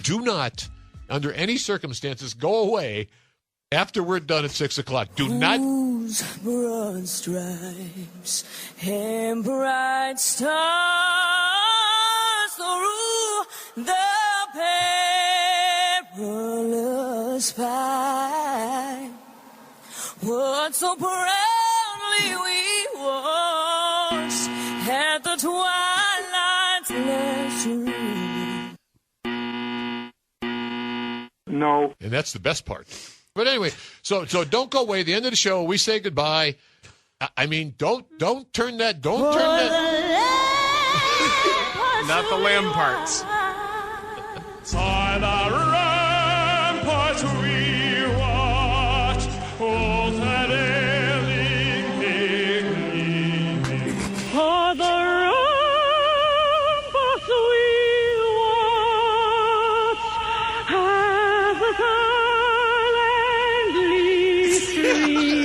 do not, under any circumstances, go away after we're done at 6 o'clock. Do not. Broad stripes and bright stars through the perilous fight. What so proudly we watched at the twilight's last ring. No. And that's the best part. But anyway, so don't go away. The end of the show, we say goodbye. I mean, don't turn that. Don't turn that. Not the lamb parts. By the ramparts we watched, all that ailing gleaming. For the ramparts we watched as the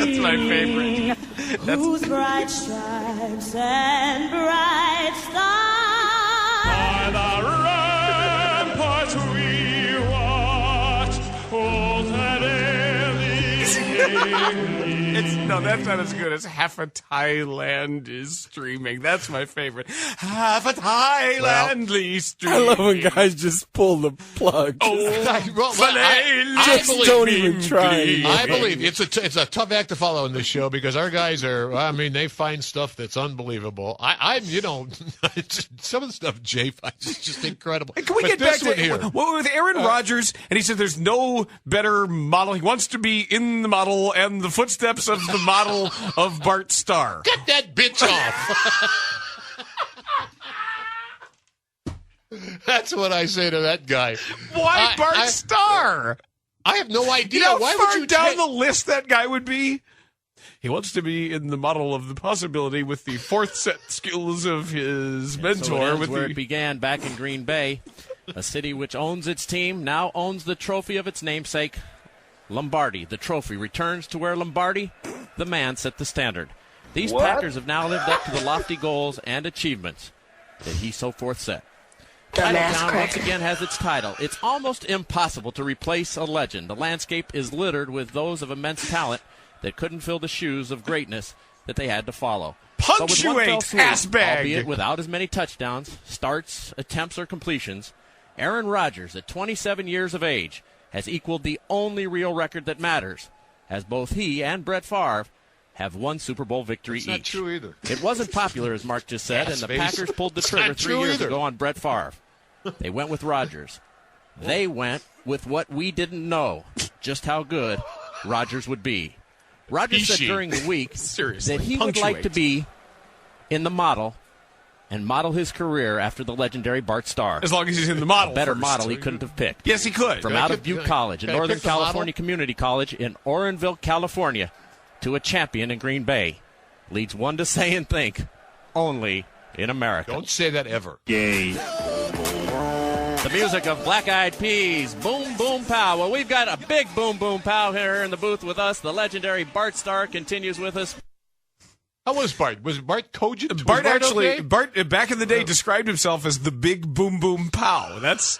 That's my favorite. whose bright stripes and bright stars. By the ramparts we watched, all that ailing gleaming. That's not as good as Half a Thailand is streaming. That's my favorite. Half a Thailand is streaming. I love when guys just pull the plug. I Just don't even try. I believe it's a tough act to follow in this show because our guys are. I mean, they find stuff that's unbelievable. Some of the stuff Jay finds is just incredible. Can we But get back this one to here? with Aaron Rodgers? And he said there's no better model. He wants to be in the model and the footsteps of the model of Bart Starr. Get that bitch off. That's what I say to that guy. Why Bart Starr? I have no idea. You know how Why far would you down the list that guy would be? He wants to be in the model of the possibility with the fourth set skills of his mentor. So it ends with where it began back in Green Bay, a city which owns its team, now owns the trophy of its namesake, Lombardi. The trophy returns to where Lombardi, the man, set the standard. These Packers have now lived up to the lofty goals and achievements that he so forth set. Titletown once again has its title. It's almost impossible to replace a legend. The landscape is littered with those of immense talent that couldn't fill the shoes of greatness that they had to follow. Punctuate, ass-bag! Albeit without as many touchdowns, starts, attempts, or completions, Aaron Rodgers, at 27 years of age, has equaled the only real record that matters, as both he and Brett Favre have one Super Bowl victory each. That's not true either. It wasn't popular, as Mark just said, and the Packers pulled the trigger 3 years ago on Brett Favre. They went with Rodgers. They went with what we didn't know, just how good Rodgers would be. Rodgers said during the week that he would like to be in the model and model his career after the legendary Bart Starr. As long as he's in the model. A better first. model he couldn't have picked. Yes, he could. From out of Butte College, a Northern California community college in Orenville, California, to a champion in Green Bay, leads one to say and think, only in America. Don't say that ever. Yay. The music of Black Eyed Peas, Boom Boom Pow. Well, we've got a big Boom Boom Pow here in the booth with us. The legendary Bart Starr continues with us. How was Bart? Was Bart cogent? Bart was actually, okay? Bart back in the day described himself as the big Boom Boom Pow. That's...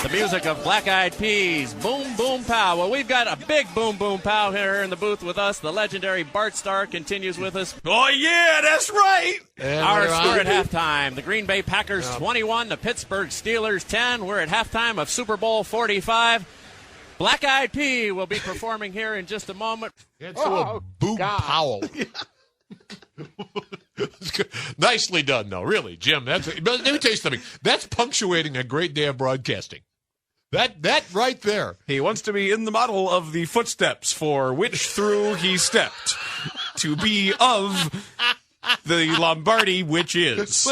The music of Black Eyed Peas, Boom Boom Pow. Well, we've got a big Boom Boom Pow here in the booth with us. The legendary Bart Starr continues with us. Oh, yeah, that's right. Our score at halftime, the Green Bay Packers 21, the Pittsburgh Steelers 10. We're at halftime of Super Bowl 45. Black Eyed Pea will be performing here in just a moment. Boom Powell. Nicely done, though. Really, Jim. But let me tell you something. That's punctuating a great day of broadcasting. That right there. He wants to be in the model of the footsteps for which through he stepped. To be of the Lombardi, which is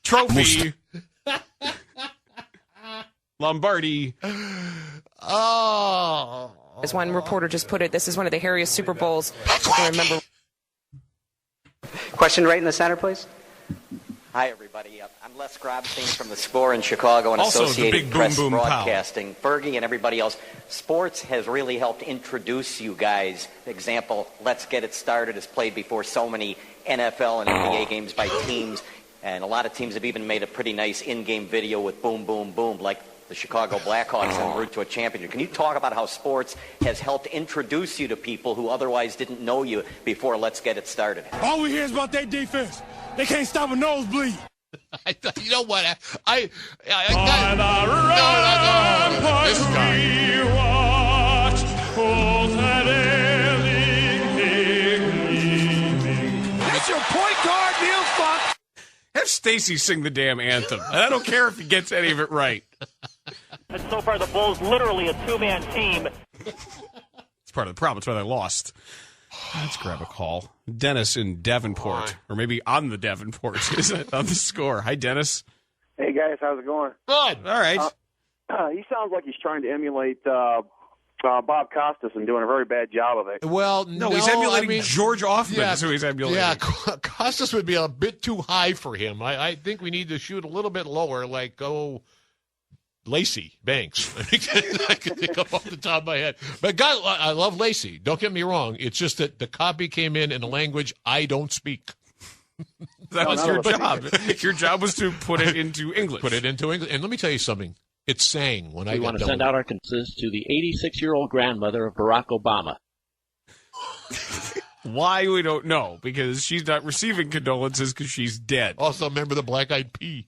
trophy. Lombardi. Oh. As one reporter just put it, this is one of the hairiest Super Bowls I remember. Question right in the center, please. Hi, everybody. I'm Les Grobstein from the Score in Chicago and Also, Associated Boom Press Boom Broadcasting. Fergie and everybody else, sports has really helped introduce you guys. Example, Let's Get It Started is played before so many NFL and NBA games by teams And a lot of teams have even made a pretty nice in-game video with boom, boom, boom, like the Chicago Blackhawks en route to a championship. Can you talk about how sports has helped introduce you to people who otherwise didn't know you before Let's Get It Started? All we hear is about their defense. They can't stop a nosebleed. You know what? No. This guy. That's your point guard, Neil Funk. Have Stacy sing the damn anthem. And I don't care if he gets any of it right. And so far, the Bulls literally a two-man team. It's part of the problem. It's why they lost. Let's grab a call. Dennis in Davenport, or maybe on the Davenport, is it on the score? Hi, Dennis. Hey, guys. How's it going? Good. All right. He sounds like he's trying to emulate Bob Costas and doing a very bad job of it. Well, no, he's emulating George Ofman. That's who he's emulating. Yeah, Costas would be a bit too high for him. I think we need to shoot a little bit lower, like Lacey Banks. I can think off the top of my head. But God, I love Lacey. Don't get me wrong. It's just that the copy came in a language I don't speak. That was your job. Your job was to put it into English. Put it into English. And let me tell you something. It sang when I got done. We want to send out our condolences to the 86-year-old grandmother of Barack Obama. Why, we don't know, because she's not receiving condolences because she's dead. Also, remember the Black-Eyed Pea.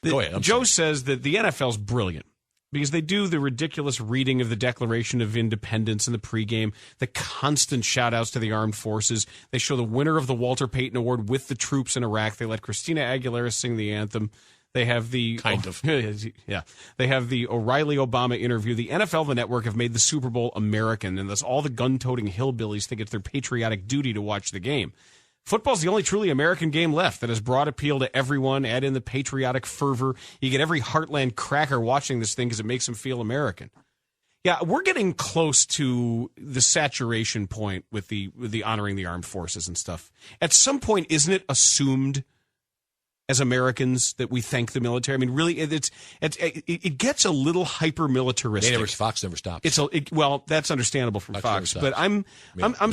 Go ahead. Joe says that the NFL's brilliant because they do the ridiculous reading of the Declaration of Independence in the pregame, the constant shout-outs to the armed forces. They show the winner of the Walter Payton Award with the troops in Iraq. They let Christina Aguilera sing the anthem. They have the They have the O'Reilly Obama interview. The NFL, the network, have made the Super Bowl American, and thus all the gun-toting hillbillies think it's their patriotic duty to watch the game. Football's the only truly American game left that has broad appeal to everyone. Add in the patriotic fervor. You get every Heartland cracker watching this thing because it makes them feel American. Yeah, we're getting close to the saturation point with the honoring the armed forces and stuff. At some point, isn't it assumed as Americans that we thank the military? I mean, really, it gets a little hyper militaristic. Fox never stops. Well, that's understandable from Fox, but I'm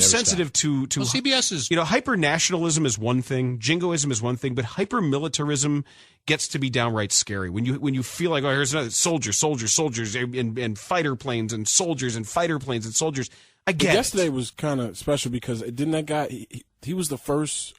sensitive to CBS is hyper nationalism is one thing, jingoism is one thing, but hyper militarism gets to be downright scary when you feel like, oh, here's another soldiers and fighter planes and soldiers and fighter planes and soldiers. I get yesterday was kind of special because didn't that guy? He was the first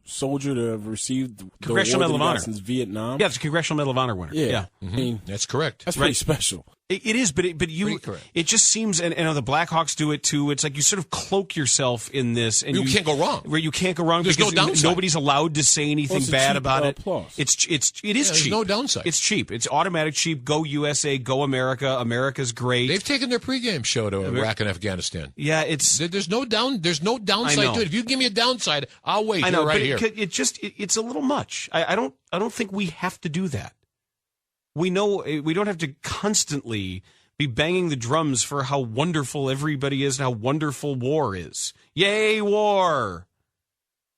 soldier to have received the Congressional Medal of Honor since Vietnam. Yeah, it's a Congressional Medal of Honor winner. Yeah. Mm-hmm. I mean, that's correct. That's pretty special. It is, but it just seems, and the Blackhawks do it too. It's like you sort of cloak yourself in this, and you can't go wrong. Where you can't go wrong. There's no downside. Nobody's allowed to say anything bad about it. It is There's cheap. No downside. It's cheap. It's automatic cheap. Go USA. Go America. America's great. They've taken their pregame show to Iraq and Afghanistan. Yeah, there's no downside to it. If you give me a downside, I'll wait. I know, right but here. It's a little much. I don't think we have to do that. We know we don't have to constantly be banging the drums for how wonderful everybody is and how wonderful war is. Yay, war!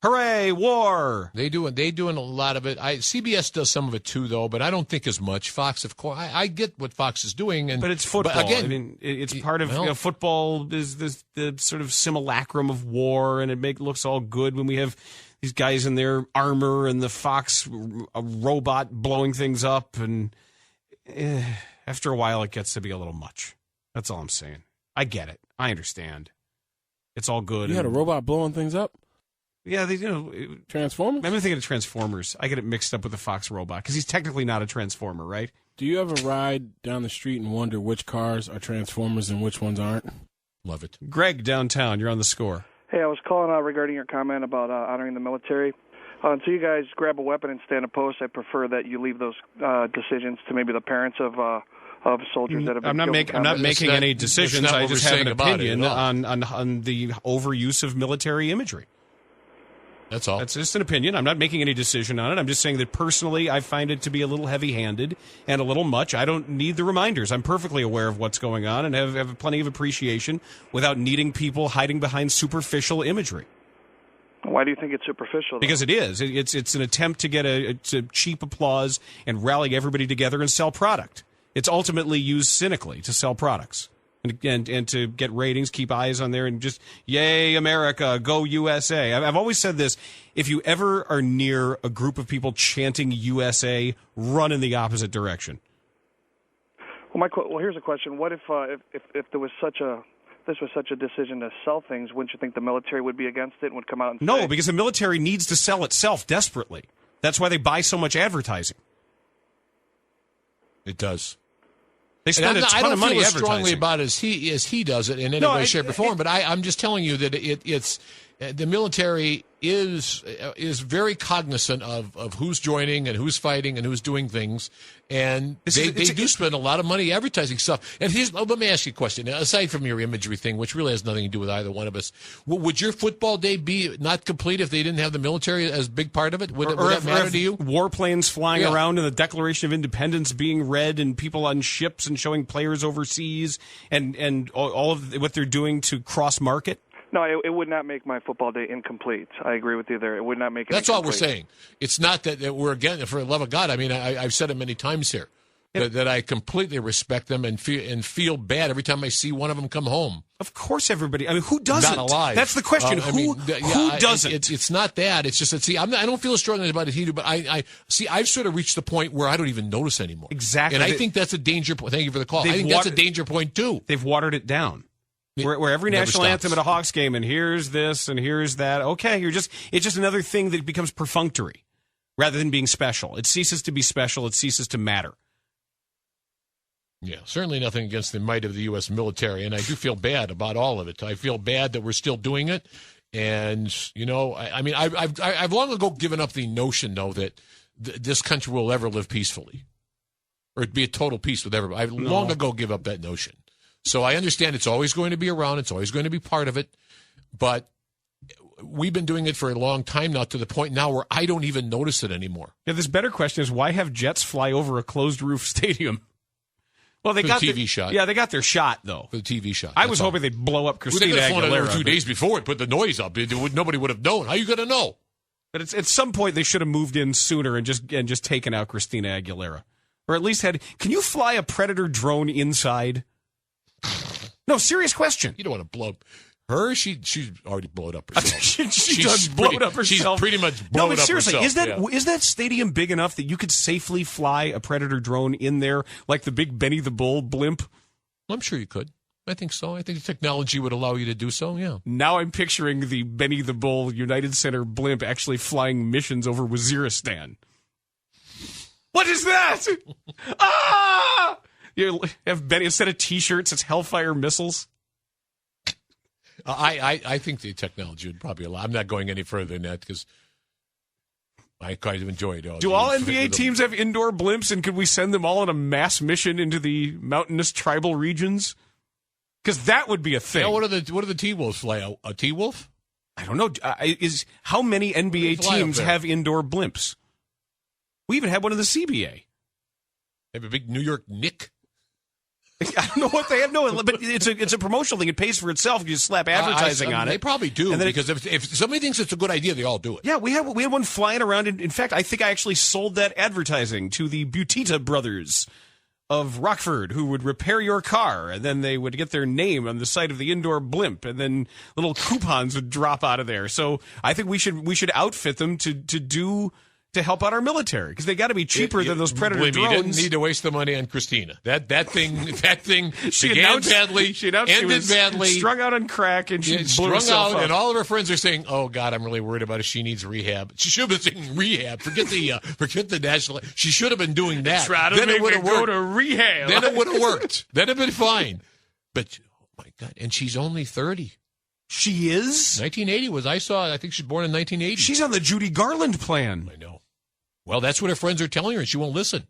Hooray, war! They doing a lot of it. CBS does some of it too, though, but I don't think as much. Fox, of course, I get what Fox is doing, but it's football. But again, I mean, it's part of football is the sort of simulacrum of war, and it looks all good when we have these guys in their armor and the Fox robot blowing things up, and after a while, it gets to be a little much. That's all I'm saying. I get it. I understand. It's all good. You had a robot blowing things up? Yeah, Transformers? I'm thinking of Transformers. I get it mixed up with the Fox robot because he's technically not a Transformer, right? Do you ever ride down the street and wonder which cars are Transformers and which ones aren't? Love it. Greg, downtown, you're on the score. Hey, I was calling out regarding your comment about honoring the military. Until you guys grab a weapon and stand a post, I prefer that you leave those decisions to maybe the parents of soldiers that have been killed. I'm not making any decisions. I just have an opinion on the overuse of military imagery. That's all. That's just an opinion. I'm not making any decision on it. I'm just saying that personally I find it to be a little heavy-handed and a little much. I don't need the reminders. I'm perfectly aware of what's going on and have plenty of appreciation without needing people hiding behind superficial imagery. Why do you think it's superficial, though? Because it is. It's an attempt to get a cheap applause and rally everybody together and sell product. It's ultimately used cynically to sell products. and to get ratings, keep eyes on there, and just, yay, America, go USA. I've always said this. If you ever are near a group of people chanting USA, run in the opposite direction. Well, here's a question. What if there was this was such a decision to sell things, wouldn't you think the military would be against it and would come out and say... No, because the military needs to sell itself desperately. That's why they buy so much advertising. It does. They spend a ton of money I don't feel as advertising. strongly about as he does it in any way, shape, or form. But I'm just telling you that it's the military is very cognizant of who's joining and who's fighting and who's doing things, and they do spend a lot of money advertising stuff. And let me ask you a question. Now, aside from your imagery thing, which really has nothing to do with either one of us, would your football day be not complete if they didn't have the military as a big part of it? Would that matter to you? Warplanes flying around and the Declaration of Independence being read and people on ships and showing players overseas and all of what they're doing to cross-market? No, it would not make my football day incomplete. I agree with you there. It would not make it That's incomplete. all we're saying. It's not that we're against, for the love of God. I mean, I've said it many times here, that I completely respect them and feel bad every time I see one of them come home. Of course everybody. I mean, who doesn't? Not alive. That's the question. Who doesn't? It's not that. It's just that, I don't feel as strongly about it as he do, but I've sort of reached the point where I don't even notice anymore. Exactly. And I think that's a danger point. Thank you for the call. I think that's a danger point, too. They've watered it down. Where every national anthem at a Hawks game, and here's this and here's that. Okay, it's just another thing that becomes perfunctory rather than being special. It ceases to be special. It ceases to matter. Yeah, certainly nothing against the might of the U.S. military, and I do feel bad about all of it. I feel bad that we're still doing it, and I've long ago given up the notion, though, that this country will ever live peacefully, or be at total peace with everybody. I've long ago give up that notion. So I understand it's always going to be around. It's always going to be part of it. But we've been doing it for a long time now, to the point now where I don't even notice it anymore. Yeah, this better question is, why have jets fly over a closed-roof stadium? Well, they got the TV shot. Yeah, they got their shot, though. For the TV shot. I was hoping they'd blow up Christina Aguilera. They could have flown it over 2 days before and put the noise up. Nobody would have known. How are you going to know? But at some point, they should have moved in sooner and just taken out Christina Aguilera. Or at least can you fly a Predator drone inside? No, serious question. You don't want to blow up her. She's already blown up herself. she does blow up herself. She's pretty much blown up seriously, herself. Is that stadium big enough that you could safely fly a Predator drone in there like the big Benny the Bull blimp? Well, I'm sure you could. I think so. I think the technology would allow you to do so, yeah. Now I'm picturing the Benny the Bull United Center blimp actually flying missions over Waziristan. What is that? Ah! You have Benny, instead of T-shirts, it's Hellfire missiles. I think the technology would probably allow. I'm not going any further than that because I kind of enjoy it. Do all NBA teams have indoor blimps, and could we send them all on a mass mission into the mountainous tribal regions? Because that would be a thing. Now, what do the T-Wolves fly? A T-Wolf? I don't know. How many NBA teams have indoor blimps? We even had one in the CBA. They have a big New York Knick. I don't know what they have. No, but it's a promotional thing. It pays for itself. You just slap advertising on it. They probably do. And because if somebody thinks it's a good idea, they all do it. Yeah, we had one flying around. In fact, I think I actually sold that advertising to the Butita brothers of Rockford, who would repair your car, and then they would get their name on the side of the indoor blimp, and then little coupons would drop out of there. So I think we should outfit them to help out our military, because they got to be cheaper than those Predator drones. You didn't need to waste the money on Christina. That thing began badly, she announced ended she was badly, strung out on crack, and she blew strung herself out, up. and all of her friends are saying, "Oh God, I'm really worried about it. She needs rehab." She should have been saying rehab. Forget the national. She should have been doing that. Try to then make it would have worked. Go to rehab. Then it would have worked. Then it'd been fine. But oh my God, and she's only 30. She is? 1980 was. I think she's born in 1980. She's on the Judy Garland plan. I know. Well, that's what her friends are telling her, and she won't listen.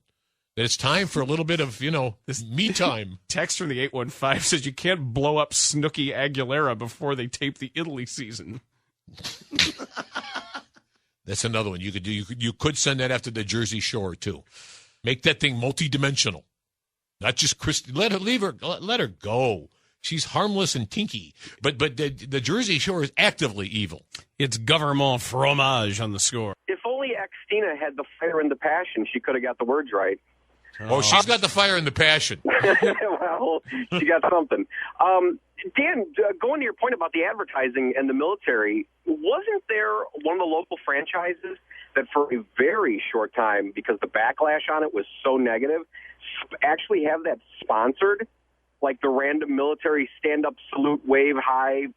That it's time for a little bit of, this me time. Text from the 815 says you can't blow up Snooki Aguilera before they tape the Italy season. That's another one you could do. You could send that after the Jersey Shore too. Make that thing multidimensional, not just Christy. Let her go. She's harmless and tinky, but the Jersey Shore is actively evil. It's Government Fromage on the score. If only Xtina had the fire and the passion, she could have got the words right. Oh, she's got the fire and the passion. Well, she got something. Dan, going to your point about the advertising and the military, wasn't there one of the local franchises that for a very short time, because the backlash on it was so negative, actually have that sponsored, like the random military stand-up salute wave high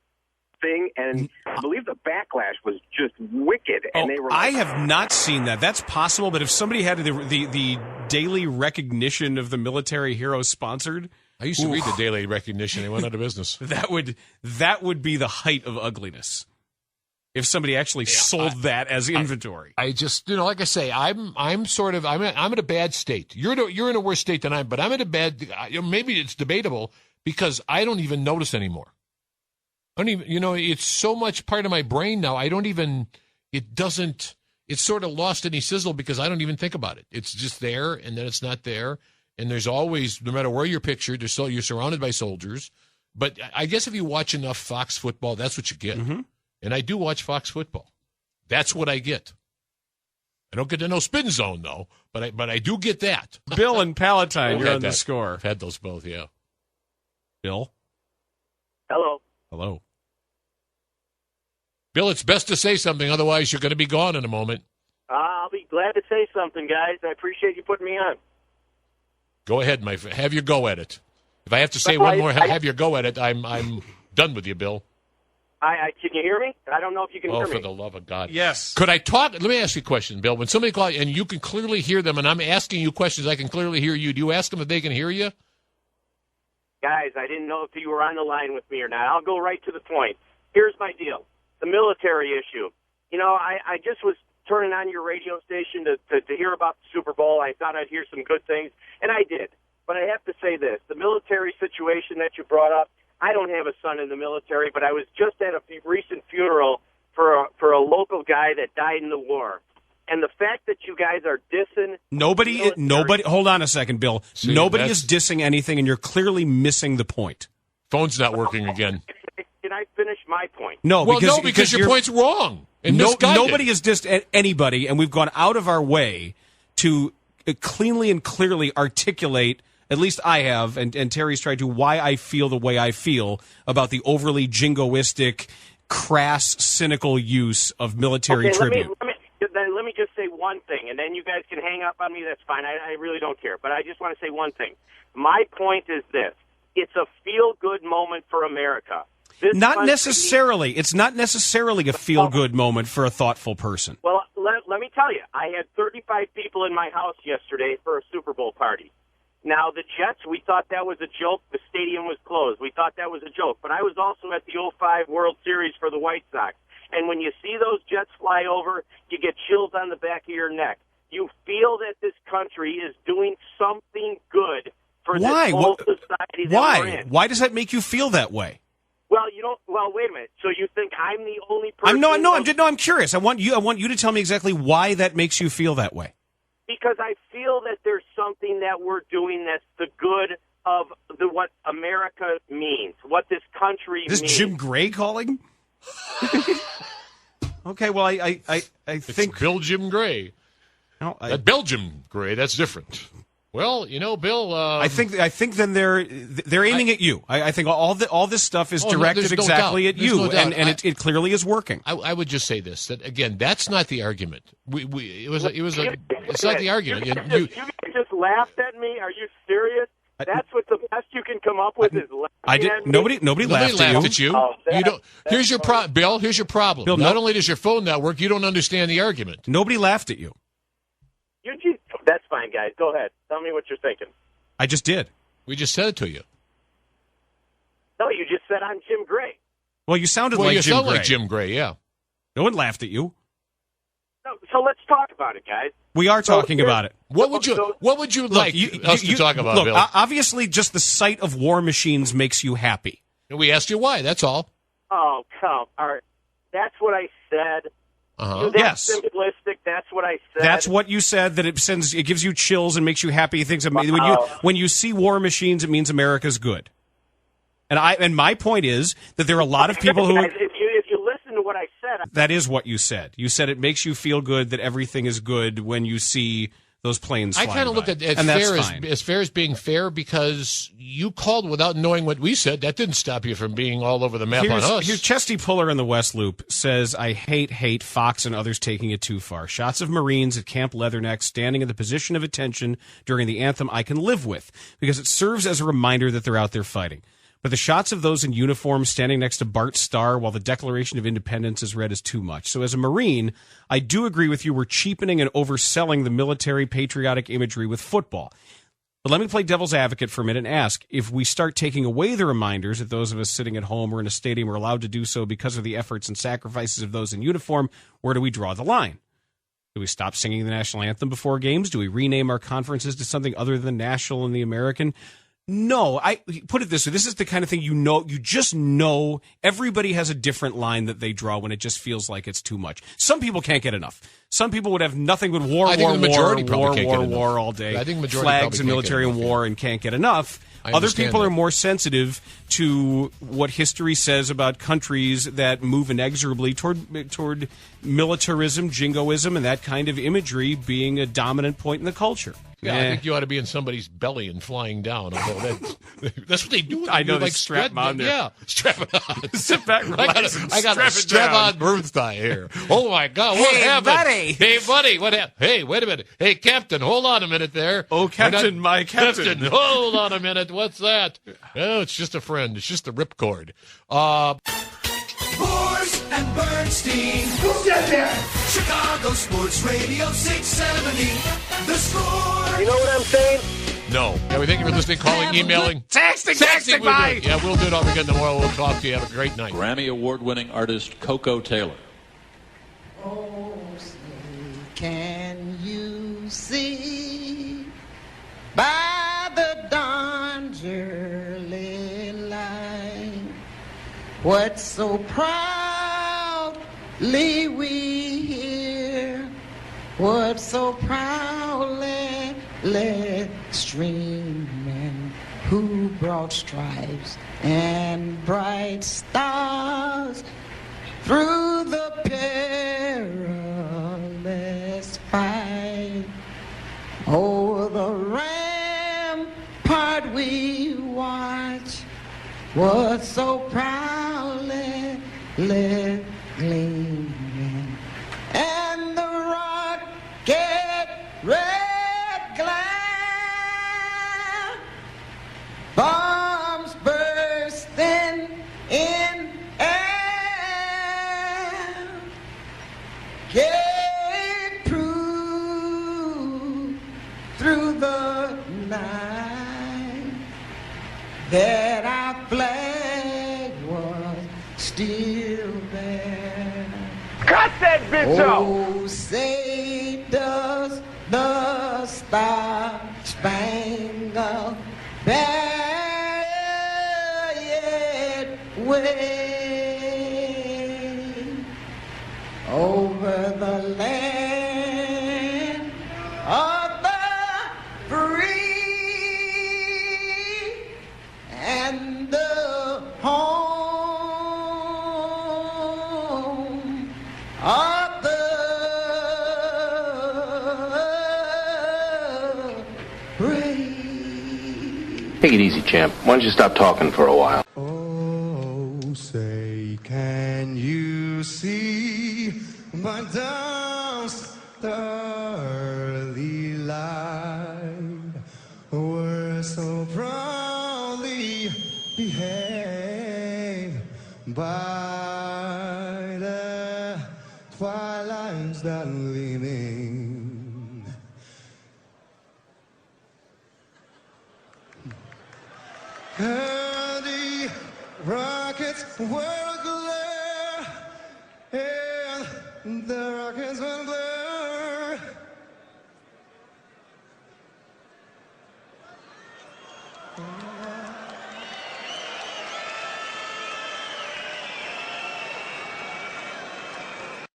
thing? And I believe the backlash was just wicked. And they were I have not seen that. That's possible, but if somebody had the daily recognition of the military hero sponsored, I used to read the daily recognition. They went out of business. That would be the height of ugliness. If somebody actually sold that as inventory. I just, like I say, I'm in a bad state. You're in a worse state than but I'm in a bad. Maybe it's debatable because I don't even notice anymore. I don't even, it's so much part of my brain now. It's sort of lost any sizzle because I don't even think about it. It's just there, and then it's not there. And there's always, no matter where you're pictured, you're surrounded by soldiers. But I guess if you watch enough Fox football, that's what you get. Mm-hmm. And I do watch Fox football. That's what I get. I don't get to know Spin Zone, though, but I do get that. Bill and Palatine, you're on the score. I've had those both, yeah. Bill? Hello. Bill, it's best to say something, otherwise you're going to be gone in a moment. I'll be glad to say something, guys. I appreciate you putting me on. Go ahead, my friend. Have your go at it. If I have to say one more, have your go at it, I'm done with you, Bill. Can you hear me? I don't know if you can hear me. Oh, for the love of God. Yes. Could I talk? Let me ask you a question, Bill. When somebody calls and you can clearly hear them, and I'm asking you questions, I can clearly hear you. Do you ask them if they can hear you? Guys, I didn't know if you were on the line with me or not. I'll go right to the point. Here's my deal. The military issue. I just was turning on your radio station to hear about the Super Bowl. I thought I'd hear some good things, and I did. But I have to say this. The military situation that you brought up, I don't have a son in the military, but I was just at a recent funeral for a local guy that died in the war. And the fact that you guys are dissing... Nobody, hold on a second, Bill. See, nobody is dissing anything, and you're clearly missing the point. Phone's not working again. Can I finish my point? No, because your point's wrong. And nobody has dissed anybody, and we've gone out of our way to cleanly and clearly articulate, at least I have, and Terry's tried to, why I feel the way I feel about the overly jingoistic, crass, cynical use of military tribute. Let me just say one thing, and then you guys can hang up on me. That's fine. I really don't care. But I just want to say one thing. My point is this. It's a feel-good moment for America. Not necessarily. It's not necessarily a feel-good moment for a thoughtful person. Well, let me tell you. I had 35 people in my house yesterday for a Super Bowl party. Now, the Jets, we thought that was a joke. The stadium was closed. We thought that was a joke. But I was also at the 2005 World Series for the White Sox. And when you see those Jets fly over, you get chills on the back of your neck. You feel that this country is doing something good for this whole society that we're in. Why does that make you feel that way? Well, wait a minute. So you think I'm the only person? I'm curious. I want you to tell me exactly why that makes you feel that way. Because I feel that there's something that we're doing that's the good of what America means, what this country means. Is this Jim Gray calling? Okay, well, I think Bill Jim Gray. No, that Belgium Gray, that's different. Well, Bill. I think then they're aiming at you. I think all this stuff is directed exactly at you, and it clearly is working. I would just say this: that again, that's not the argument. It's not the argument. You just laughed at me. Are you serious? That's what the best you can come up with is laughing at me. Nobody laughed at you. Oh, here's your problem, Bill. Here's your problem. Bill, not only does your phone not work, you don't understand the argument. Nobody laughed at you. That's fine, guys. Go ahead. Tell me what you're thinking. I just did. We just said it to you. No, you just said I'm Jim Gray. Well, you sounded like Jim Gray. You sound like Jim Gray, yeah. No one laughed at you. No, so let's talk about it, guys. We are talking about it. What would you like us to talk about, look, Bill? Obviously, just the sight of war machines makes you happy. And we asked you why. That's all. Oh, come. All right. That's what I said. Yes. Simplistic. That's what I said. That's what you said. That it gives you chills and makes you happy. Things when you see war machines, it means America's good. And my point is that there are a lot of people who. If you listen to what I said. That is what you said. You said it makes you feel good that everything is good when you see those planes I flying kind of look by. at and that's fair fine. as fair as being fair because you called without knowing what we said. That didn't stop you from being all over the map on us. Here's Chesty Puller in the West Loop says, I hate Fox and others taking it too far. Shots of Marines at Camp Leatherneck standing in the position of attention during the anthem I can live with because it serves as a reminder that they're out there fighting. But the shots of those in uniform standing next to Bart Starr while the Declaration of Independence is read is too much. So as a Marine, I do agree with you. We're cheapening and overselling the military patriotic imagery with football. But let me play devil's advocate for a minute and ask, if we start taking away the reminders that those of us sitting at home or in a stadium are allowed to do so because of the efforts and sacrifices of those in uniform, where do we draw the line? Do we stop singing the national anthem before games? Do we rename our conferences to something other than national and the American? No, I put it this way. This is the kind of thing you just know everybody has a different line that they draw when it just feels like it's too much. Some people can't get enough. Some people would have nothing but war all day. I think the majority flags and military and war and can't get enough. Other people are more sensitive to what history says about countries that move inexorably toward militarism, jingoism, and that kind of imagery being a dominant point in the culture. Yeah, I think you ought to be in somebody's belly and flying down. Although that's what they do. I know, they like strap them on there. Yeah, strap it on. Sit back, relax, I got a strap-on Bernstein here. Oh, my God, what happened? Buddy. Hey, buddy, what happened? Hey, wait a minute. Hey, Captain, hold on a minute there. Oh, Captain, my Captain. Hold on a minute. What's that? Oh, it's just a friend. It's just a ripcord. Boers and Bernstein. Who's that there? Chicago Sports Radio 670. The Score. You know what I'm saying? No. Yeah, we thank you for listening, calling, emailing. Texting, bye. Yeah, we'll do it all again tomorrow. We'll talk to you. Have a great night. Grammy Award-winning artist Coco Taylor. Oh, say, can you see by the dawn's early light what so proudly we hear, what so proudly streaming, who brought stripes and bright stars through the perilous fight. Over the rampart we watch, was so proudly gleaming, and the rocket red glare, bombs bursting in air, gave proof through the night that our flag was still there. Cut that bitch out! Oh, say does the star-spangled banner yet wave over the land of the free and the home of the brave. Take it easy, champ. Why don't you stop talking for a while? Oh, say, can you see my dawn's early light? We're so proudly behaved by the twilight's that gleaming. And the rockets were